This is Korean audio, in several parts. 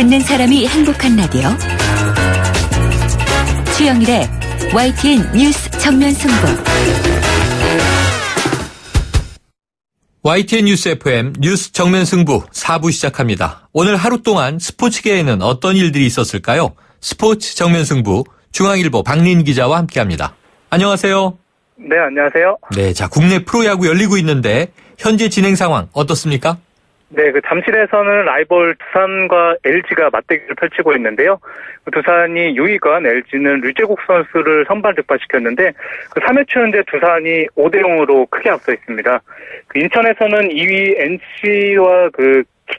듣는 사람이 행복한 라디오 최영일의 YTN 뉴스 정면 승부. YTN 뉴스 FM 뉴스 정면 승부 4부 시작합니다. 오늘 하루 동안 스포츠계에는 어떤 일들이 있었을까요? 스포츠 정면 승부 중앙일보 박린 기자와 함께합니다. 안녕하세요. 네, 안녕하세요. 네, 자 국내 프로야구 열리고 있는데 현재 진행 상황 어떻습니까? 네, 잠실에서는 라이벌 두산과 LG가 맞대결을 펼치고 있는데요. 두산이 유이관, LG는 류제국 선수를 선발 득발시켰는데 3회 초 현재 두산이 5대0으로 크게 앞서 있습니다. 인천에서는 2위 NC와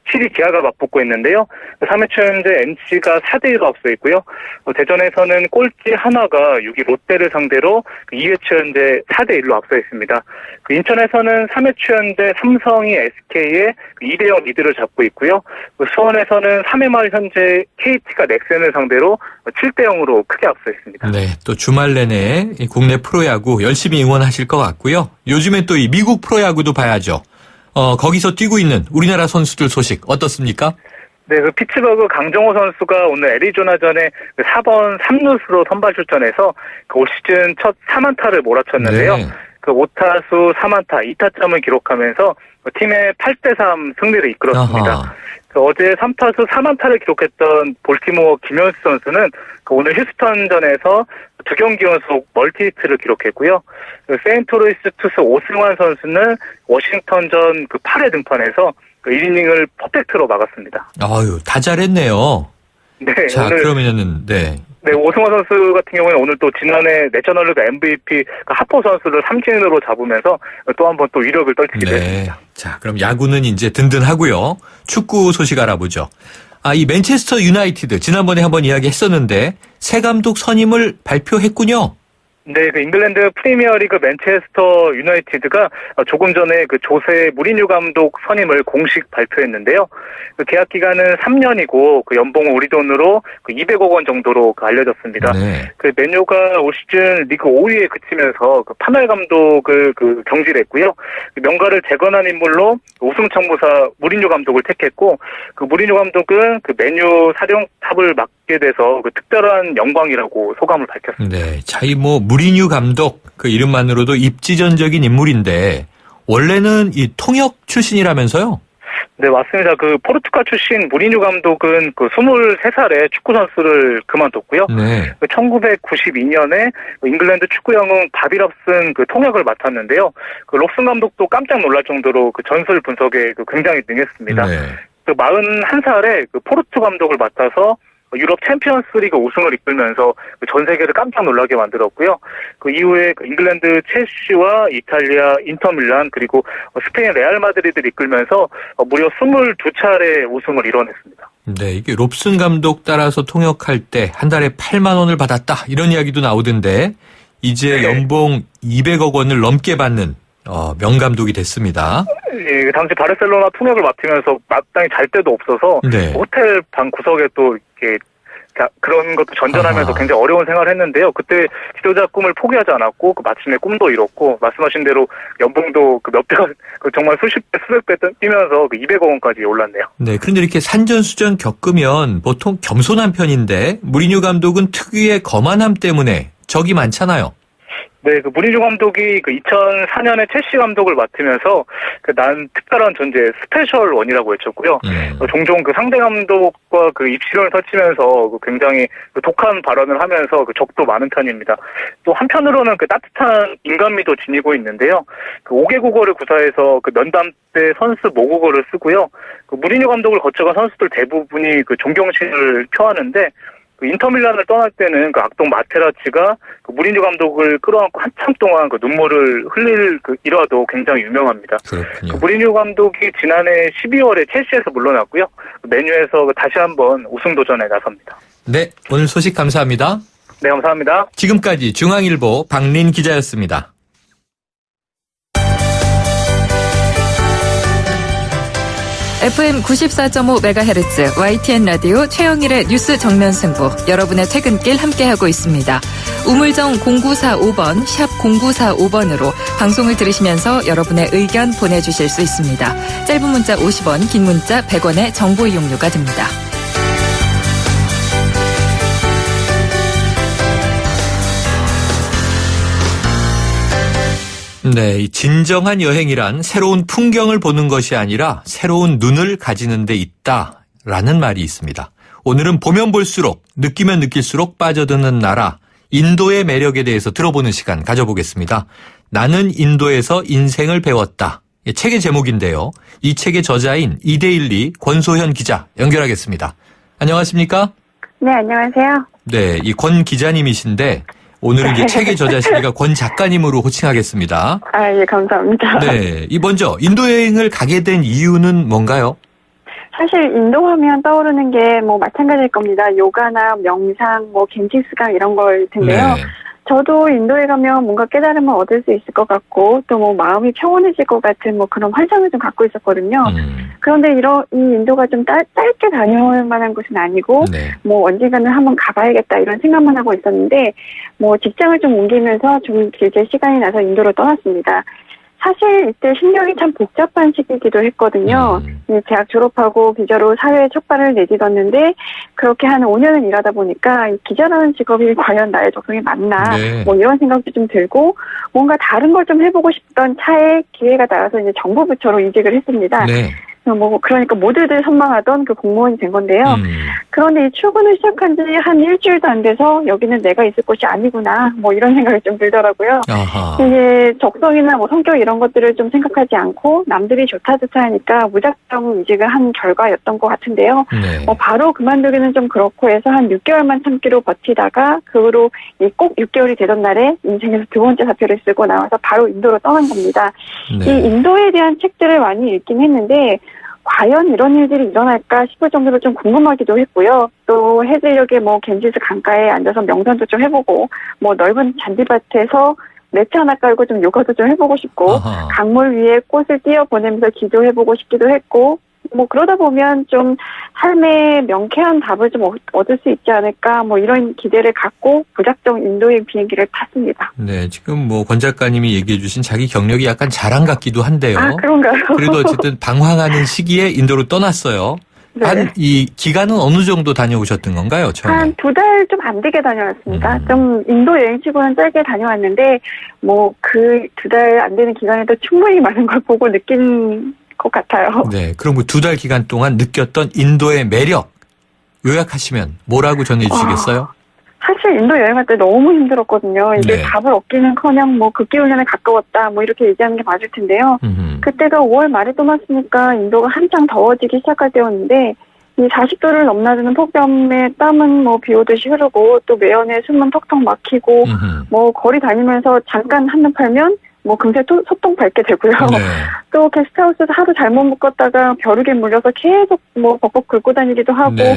7위 기아가 맞붙고 있는데요. 3회 초 현재 NC가 4대1로 앞서 있고요. 대전에서는 꼴찌 하나가 6위 롯데를 상대로 2회 초 현재 4대1로 앞서 있습니다. 인천에서는 3회 초 현재 삼성이 SK에 2대0 리드를 잡고 있고요. 수원에서는 3회 말 현재 KT가 넥센을 상대로 7대0으로 크게 앞서 있습니다. 네, 또 주말 내내 국내 프로야구 열심히 응원하실 것 같고요. 요즘에 또 이 미국 프로야구도 봐야죠. 거기서 뛰고 있는 우리나라 선수들 소식 어떻습니까? 네, 피츠버그 강정호 선수가 오늘 애리조나전에 4번 3루수로 선발 출전해서 올 시즌 첫 4만타를 몰아쳤는데요. 네. 5타수 4만타 2타점을 기록하면서 팀의 8대3 승리를 이끌었습니다. 아하. 어제 3타수 4만타를 기록했던 볼티모어 김현수 선수는 오늘 휴스턴전에서 2경기 연속 멀티히트를 기록했고요. 세인트루이스 투수 오승환 선수는 워싱턴전 8회 등판에서 1이닝을 퍼펙트로 막았습니다. 아유, 다 잘했네요. 네, 자, 오늘 그러면은 네, 오승환 선수 같은 경우에는 오늘 또 지난해 내셔널리그 MVP 하포 선수를 삼진으로 잡으면서 또 한 번 또 위력을 떨치게 됐습니다. 자, 그럼 야구는 이제 든든하고요. 축구 소식 알아보죠. 이 맨체스터 유나이티드 지난번에 한번 이야기했었는데 새 감독 선임을 발표했군요. 네, 잉글랜드 프리미어리그 맨체스터 유나이티드가 조금 전에 조세 무리뉴 감독 선임을 공식 발표했는데요. 계약 기간은 3년이고 연봉은 우리 돈으로 200억 원 정도로 알려졌습니다. 네. 메뉴가 올 시즌 리그 5위에 그치면서 파넬 감독을 경질했고요. 명가를 재건한 인물로 우승 청무사 무리뉴 감독을 택했고 무리뉴 감독은 메뉴 사령탑을 맡게 돼서 특별한 영광이라고 소감을 밝혔습니다. 네, 자, 무리뉴 감독 이름만으로도 입지전적인 인물인데 원래는 이 통역 출신이라면서요? 네, 맞습니다. 포르투갈 출신 무리뉴 감독은 23살에 축구 선수를 그만뒀고요. 네. 1992년에 잉글랜드 축구 영웅 바비 럽슨 통역을 맡았는데요. 롭슨 감독도 깜짝 놀랄 정도로 전술 분석에 굉장히 능했습니다. 네. 41살에 포르투 감독을 맡아서 유럽 챔피언스리그 우승을 이끌면서 전 세계를 깜짝 놀라게 만들었고요. 이후에 잉글랜드 첼시와 이탈리아 인터밀란 그리고 스페인 레알 마드리드를 이끌면서 무려 22차례 우승을 이뤄냈습니다. 네, 이게 롭슨 감독 따라서 통역할 때 한 달에 8만 원을 받았다 이런 이야기도 나오던데 이제 네. 연봉 200억 원을 넘게 받는 명감독이 됐습니다. 예, 당시 바르셀로나 통역을 맡으면서 마땅히 잘 데도 없어서 네. 호텔 방 구석에 또 이렇게 그런 것도 전전하면서 굉장히 어려운 생활을 했는데요. 그때 지도자 꿈을 포기하지 않았고 마침내 꿈도 이뤘고 말씀하신 대로 연봉도 몇 배, 정말 수십 배, 수백 배 뛰면서 200억 원까지 올랐네요. 네, 그런데 이렇게 산전수전 겪으면 보통 겸손한 편인데 무리뉴 감독은 특유의 거만함 때문에 적이 많잖아요. 네, 무리뉴 감독이 2004년에 첼시 감독을 맡으면서 난 특별한 존재 스페셜 원이라고 외쳤고요. 종종 상대 감독과 입시론을 터치면서 굉장히 독한 발언을 하면서 적도 많은 편입니다. 또 한편으로는 따뜻한 인간미도 지니고 있는데요. 5개 국어를 구사해서 면담 때 선수 모국어를 쓰고요. 무리뉴 감독을 거쳐간 선수들 대부분이 존경심을 표하는데 인터밀란을 떠날 때는 악동 마테라치가 무리뉴 감독을 끌어안고 한참 동안 눈물을 흘릴 일화도 굉장히 유명합니다. 그렇군요. 무리뉴 감독이 지난해 12월에 첼시에서 물러났고요. 메뉴에서 다시 한번 우승 도전에 나섭니다. 네, 오늘 소식 감사합니다. 네, 감사합니다. 지금까지 중앙일보 박린 기자였습니다. FM 94.5MHz YTN 라디오 최영일의 뉴스 정면 승부. 여러분의 퇴근길 함께하고 있습니다. 우물정 0945번 샵 0945번으로 방송을 들으시면서 여러분의 의견 보내주실 수 있습니다. 짧은 문자 50원, 긴 문자 100원의 정보 이용료가 듭니다. 네, 이 진정한 여행이란 새로운 풍경을 보는 것이 아니라 새로운 눈을 가지는 데 있다라는 말이 있습니다. 오늘은 보면 볼수록, 느끼면 느낄수록 빠져드는 나라, 인도의 매력에 대해서 들어보는 시간 가져보겠습니다. 나는 인도에서 인생을 배웠다. 책의 제목인데요. 이 책의 저자인 이데일리 권소현 기자 연결하겠습니다. 안녕하십니까? 네, 안녕하세요. 네, 이 권 기자님이신데 오늘은 이제 책의 저자시니까 권 작가님으로 호칭하겠습니다. 아, 예, 감사합니다. 네, 이 먼저 인도 여행을 가게 된 이유는 뭔가요? 사실 인도 하면 떠오르는 게 뭐 마찬가지일 겁니다. 요가나 명상, 뭐 겐지스강 이런 걸 텐데요. 네. 저도 인도에 가면 뭔가 깨달음을 얻을 수 있을 것 같고 또 뭐 마음이 평온해질 것 같은 뭐 그런 환상을 좀 갖고 있었거든요. 그런데 이 인도가 좀 짧게 다녀올 만한 곳은 아니고 네. 뭐 언젠가는 한번 가봐야겠다 이런 생각만 하고 있었는데 뭐 직장을 좀 옮기면서 좀 길게 시간이 나서 인도로 떠났습니다. 사실 이때 심경이 참 복잡한 시기이기도 했거든요. 대학 졸업하고 기자로 사회에 첫 발을 내딛었는데 그렇게 한 5년을 일하다 보니까 이 기자라는 직업이 과연 나의 적성에 맞나 네. 뭐 이런 생각도 좀 들고 뭔가 다른 걸 좀 해보고 싶던 차에 기회가 닿아서 이제 정부 부처로 이직을 했습니다. 네. 뭐 그러니까 모두들 선망하던 그 공무원이 된 건데요. 그런데 이 출근을 시작한 지 한 일주일도 안 돼서 여기는 내가 있을 곳이 아니구나 뭐 이런 생각이 좀 들더라고요. 아하. 이게 적성이나 뭐 성격 이런 것들을 좀 생각하지 않고 남들이 좋다 하니까 무작정 이직을 한 결과였던 것 같은데요. 네. 바로 그만두기는 좀 그렇고 해서 한 6개월만 참기로 버티다가 그 후로 꼭 6개월이 되던 날에 인생에서 두 번째 사표를 쓰고 나와서 바로 인도로 떠난 겁니다. 네. 이 인도에 대한 책들을 많이 읽긴 했는데 과연 이런 일들이 일어날까 싶을 정도로 좀 궁금하기도 했고요. 또 해질녘에 뭐 겐지스 강가에 앉아서 명상도 좀 해보고 뭐 넓은 잔디밭에서 매트 하나 깔고 좀 요가도 좀 해보고 싶고 아하. 강물 위에 꽃을 띄어보내면서 기도해보고 싶기도 했고 뭐 그러다 보면 좀 삶의 명쾌한 답을 좀 얻을 수 있지 않을까 뭐 이런 기대를 갖고 무작정 인도의 비행기를 탔습니다. 네, 지금 뭐 권 작가님이 얘기해 주신 자기 경력이 약간 자랑 같기도 한데요. 아, 그런가요? 그래도 어쨌든 방황하는 시기에 인도로 떠났어요. 네. 한 이 기간은 어느 정도 다녀오셨던 건가요, 처음에? 한 2달 좀 안 되게 다녀왔습니다. 좀 인도 여행치고는 짧게 다녀왔는데 뭐 그 2달 안 되는 기간에도 충분히 많은 걸 보고 느낀 것 같아요. 네, 그럼 그 2달 기간 동안 느꼈던 인도의 매력 요약하시면 뭐라고 전해주시겠어요? 사실 인도 여행할 때 너무 힘들었거든요. 이게 네. 답을 얻기는커녕 뭐 극기훈련에 가까웠다 뭐 이렇게 얘기하는 게 맞을 텐데요. 그때가 5월 말에 떠났으니까 인도가 한창 더워지기 시작할 때였는데 이 40도를 넘나드는 폭염에 땀은 뭐 비 오듯이 흐르고 또 매연에 숨은 턱턱 막히고 뭐 거리 다니면서 잠깐 한눈 팔면 뭐 금세 소똥 밟게 되고요. 네. 또 게스트하우스에서 하루 잘못 묵었다가 벼룩에 물려서 계속 뭐 벅벅 긁고 다니기도 하고 네.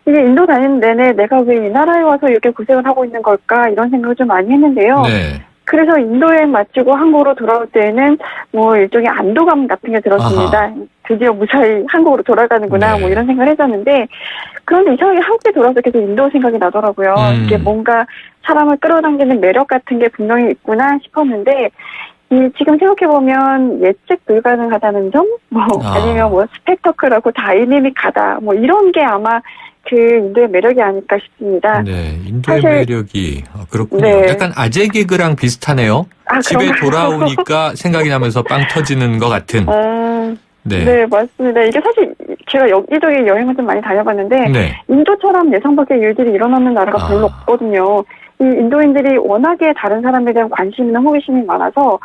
이게 인도 다니는 내내 내가 왜 이 나라에 와서 이렇게 고생을 하고 있는 걸까 이런 생각을 좀 많이 했는데요. 네. 그래서 인도 여행 마치고 한국으로 돌아올 때에는 뭐 일종의 안도감 같은 게 들었습니다. 아하. 드디어 무사히 한국으로 돌아가는구나 네. 뭐 이런 생각을 했었는데 그런데 이상하게 한국에 돌아와서 계속 인도 생각이 나더라고요. 이게 뭔가 사람을 끌어당기는 매력 같은 게 분명히 있구나 싶었는데 지금 생각해보면 예측 불가능하다는 점, 뭐, 아니면 뭐, 스펙터클하고 다이내믹하다, 뭐, 이런 게 아마 그 인도의 매력이 아닐까 싶습니다. 네, 인도의 사실, 매력이 그렇군요. 네. 약간 아재 개그랑 비슷하네요. 아, 집에 그런가요? 돌아오니까 생각이 나면서 빵 터지는 것 같은. 네. 네, 맞습니다. 이게 사실 제가 여기저기 여행을 좀 많이 다녀봤는데 네. 인도처럼 예상 밖의 일들이 일어나는 나라가 별로 없거든요. 이 인도인들이 워낙에 다른 사람에 대한 관심이나 호기심이 많아서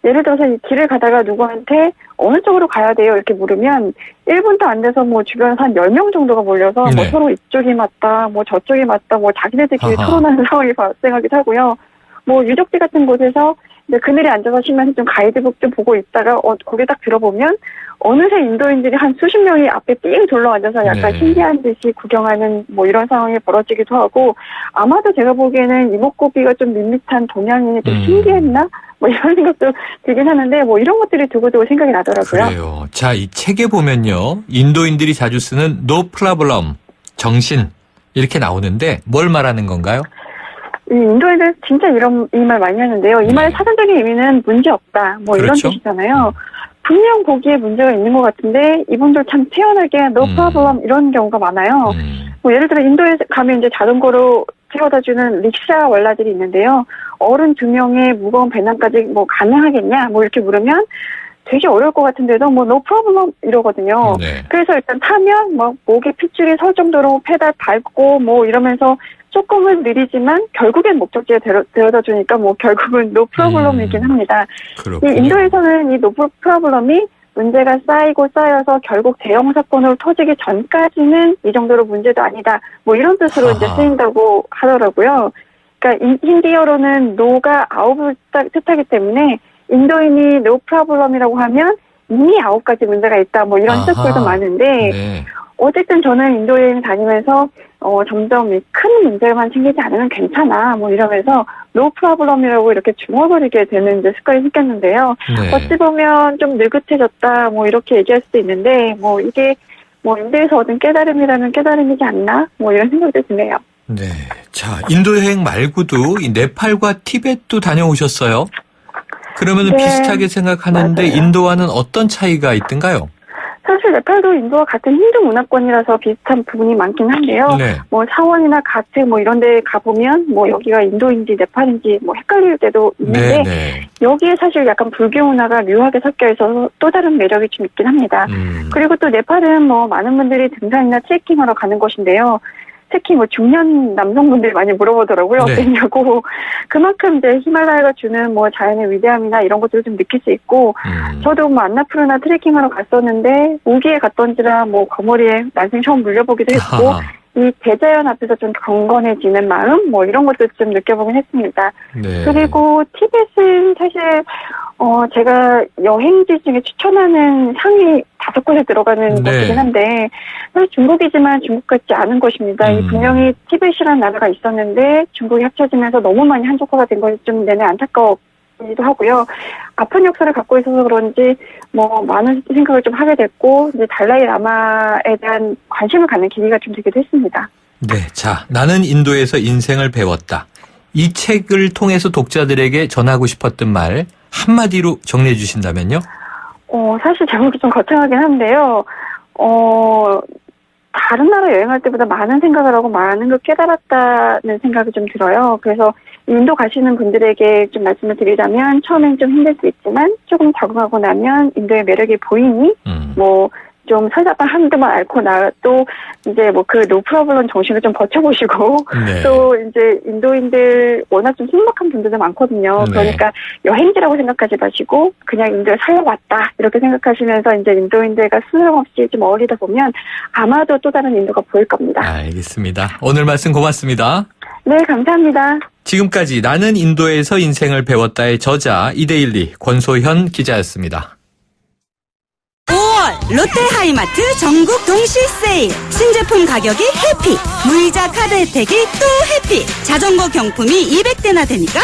예를 들어서 이 길을 가다가 누구한테 어느 쪽으로 가야 돼요? 이렇게 물으면 1분도 안 돼서 뭐 주변에서 한 10명 정도가 몰려서 뭐 네. 서로 이쪽이 맞다, 뭐 저쪽이 맞다, 뭐 자기네들끼리 아하. 토론하는 상황이 발생하기도 하고요. 뭐 유적지 같은 곳에서 이제 그늘에 앉아서 쉬면서 좀 가이드북 좀 보고 있다가 거기 딱 들어보면 어느새 인도인들이 한 수십 명이 앞에 삥 둘러앉아서 약간 네. 신기한 듯이 구경하는 뭐 이런 상황이 벌어지기도 하고 아마도 제가 보기에는 이목구비가 좀 밋밋한 동양인이 좀 신기했나? 뭐 이런 생각도 들긴 하는데 뭐 이런 것들이 두고두고 생각이 나더라고요. 그래요. 자, 이 책에 보면요. 인도인들이 자주 쓰는 no problem, 정신 이렇게 나오는데 뭘 말하는 건가요? 이 인도애들 진짜 이 말 많이 하는데요. 이 말의 사전적인 의미는 문제 없다. 뭐 그렇죠. 이런 뜻이잖아요. 분명 거기에 문제가 있는 것 같은데 이분들 참 태연하게 no problem 이런 경우가 많아요. 뭐 예를 들어 인도에 가면 이제 자전거로 태워다주는 릭샤 월라들이 있는데요. 어른 2명의 무거운 배낭까지 뭐 가능하겠냐 뭐 이렇게 물으면 되게 어려울 것 같은데도 뭐 no problem 이러거든요. 네. 그래서 일단 타면 막 목에 핏줄이 설 정도로 페달 밟고 뭐 이러면서 조금은 느리지만 결국엔 목적지에 데려다 주니까 뭐 결국은 no problem이긴 합니다. 그렇군요. 이 인도에서는 이 no problem이 문제가 쌓이고 쌓여서 결국 대형 사건으로 터지기 전까지는 이 정도로 문제도 아니다. 뭐 이런 뜻으로 이제 쓰인다고 하더라고요. 그러니까 힌디어로는 no가 9을 뜻하기 때문에 인도인이 no problem이라고 하면 이미 9가지 문제가 있다. 뭐 이런 뜻들도 많은데 네. 어쨌든 저는 인도 여행 다니면서 점점 큰 문제만 생기지 않으면 괜찮아. 뭐 이러면서 no problem이라고 이렇게 중얼거리게 되는 이제 습관이 생겼는데요. 네. 어찌 보면 좀 느긋해졌다. 뭐 이렇게 얘기할 수도 있는데 뭐 이게 뭐 인도에서 얻은 깨달음이라면 깨달음이지 않나? 뭐 이런 생각도 드네요. 네. 자, 인도 여행 말고도 이 네팔과 티벳도 다녀오셨어요? 그러면 네, 비슷하게 생각하는데 맞아요. 인도와는 어떤 차이가 있던가요? 사실 네팔도 인도와 같은 힌두 문화권이라서 비슷한 부분이 많긴 한데요. 네. 뭐 사원이나 가트 뭐 이런 데 가보면 뭐 여기가 인도인지 네팔인지 뭐 헷갈릴 때도 있는데 네. 여기에 사실 약간 불교 문화가 묘하게 섞여 있어서 또 다른 매력이 좀 있긴 합니다. 그리고 또 네팔은 뭐 많은 분들이 등산이나 트레킹하러 가는 곳인데요. 특히 뭐 중년 남성분들이 많이 물어보더라고요. 네. 어땠냐고. 그만큼 이제 히말라야가 주는 뭐 자연의 위대함이나 이런 것들을 좀 느낄 수 있고, 저도 뭐 안나푸르나 트레킹하러 갔었는데, 우기에 갔던지라 뭐 거머리에 난생 처음 물려보기도 했고, 이 대자연 앞에서 좀 경건해지는 마음, 뭐 이런 것도 좀 느껴보긴 했습니다. 네. 그리고 티벳은 사실, 제가 여행지 중에 추천하는 상위 5곳에 들어가는 네. 곳이긴 한데, 사실 중국이지만 중국 같지 않은 곳입니다. 이 분명히 티벳이라는 나라가 있었는데, 중국이 합쳐지면서 너무 많이 한족화가 된 것이 좀 내내 안타까웠기도 하고요. 아픈 역사를 갖고 있어서 그런지, 뭐, 많은 생각을 좀 하게 됐고, 이제 달라이 라마에 대한 관심을 갖는 계기가 좀 되기도 했습니다. 네. 자, 나는 인도에서 인생을 배웠다. 이 책을 통해서 독자들에게 전하고 싶었던 말 한마디로 정리해 주신다면요? 사실 제목이 좀 거창하긴 한데요. 다른 나라 여행할 때보다 많은 생각을 하고 많은 걸 깨달았다는 생각이 좀 들어요. 그래서 인도 가시는 분들에게 좀 말씀을 드리자면 처음엔 좀 힘들 수 있지만 조금 적응하고 나면 인도의 매력이 보이니 뭐 좀 설사pan 한두번 앓고 나도 이제 뭐 그 노 프로블럼 정신을 좀 버텨보시고 네. 또 이제 인도인들 워낙 좀 신박한 분들도 많거든요. 네. 그러니까 여행지라고 생각하지 마시고 그냥 인도에 살러 왔다 이렇게 생각하시면서 이제 인도인들과 스스럼없이 좀 어울리다 보면 아마도 또 다른 인도가 보일 겁니다. 알겠습니다. 오늘 말씀 고맙습니다. 네, 감사합니다. 지금까지 나는 인도에서 인생을 배웠다의 저자 이데일리 권소현 기자였습니다. 5월 롯데하이마트 전국 동시 세일. 신제품 가격이 해피. 무이자 카드 혜택이 또 해피. 자전거 경품이 200대나 되니까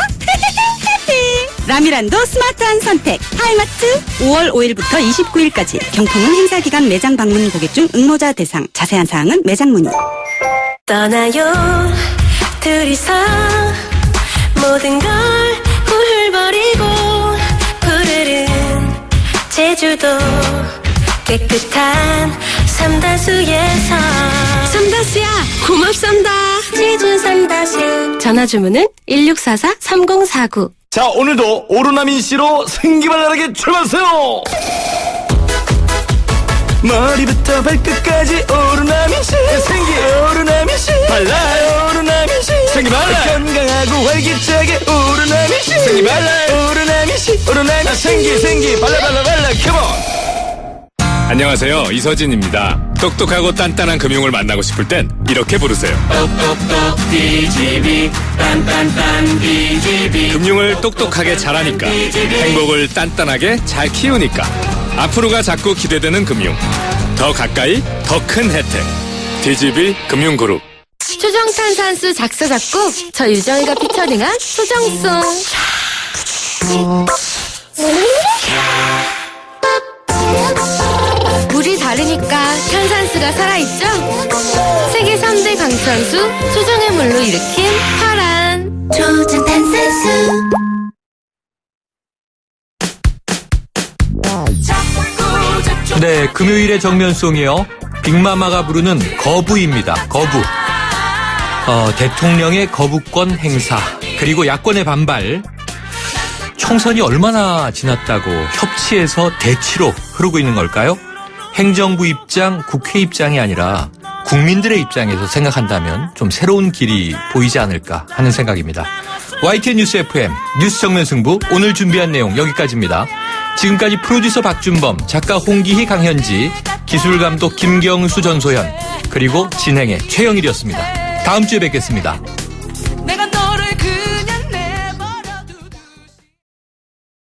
해피. 라미란도 스마트한 선택. 하이마트 5월 5일부터 29일까지. 경품은 행사기간 매장 방문 고객 중 응모자 대상. 자세한 사항은 매장 문의. 떠나요 둘이서 모든 걸 훌훌거리고 푸르른 제주도 깨끗한 삼다수에서 삼다수야 고맙습니다. 제주 삼다수 전화 주문은 1644-3049. 자, 오늘도 오로나민 씨로 생기발랄하게 출발하세요. 머리부터 발끝까지 오로나민 씨 생기 오로나민 씨 발랄 오로나민 씨 생기 발랄 건강하고 활기차게 오로나민 씨 생기 발랄 오로나민 씨 오로나민 생기 발랄 컴온. 안녕하세요, 이서진입니다. 똑똑하고 단단한 금융을 만나고 싶을 땐 이렇게 부르세요. 똑똑똑 DGB 딴딴딴 DGB. 금융을 똑똑하게 잘하니까 행복을 단단하게 잘 키우니까 앞으로가 자꾸 기대되는 금융, 더 가까이 더 큰 혜택. DGB 금융그룹. 수정탄산수 작사 작곡 저 유정이가 피처링한 수정송. 물이 다르니까 탄산수가 살아있죠? 세계 3대 강탄수 수정의 물로 일으킨 파란 초장탄산수. 네, 금요일의 정면송이요. 빅마마가 부르는 거부입니다. 거부. 대통령의 거부권 행사. 그리고 야권의 반발. 총선이 얼마나 지났다고 협치에서 대치로 흐르고 있는 걸까요? 행정부 입장, 국회 입장이 아니라 국민들의 입장에서 생각한다면 좀 새로운 길이 보이지 않을까 하는 생각입니다. YTN 뉴스 FM 뉴스 정면 승부 오늘 준비한 내용 여기까지입니다. 지금까지 프로듀서 박준범, 작가 홍기희, 강현지, 기술감독 김경수, 전소현, 그리고 진행의 최영일이었습니다. 다음 주에 뵙겠습니다.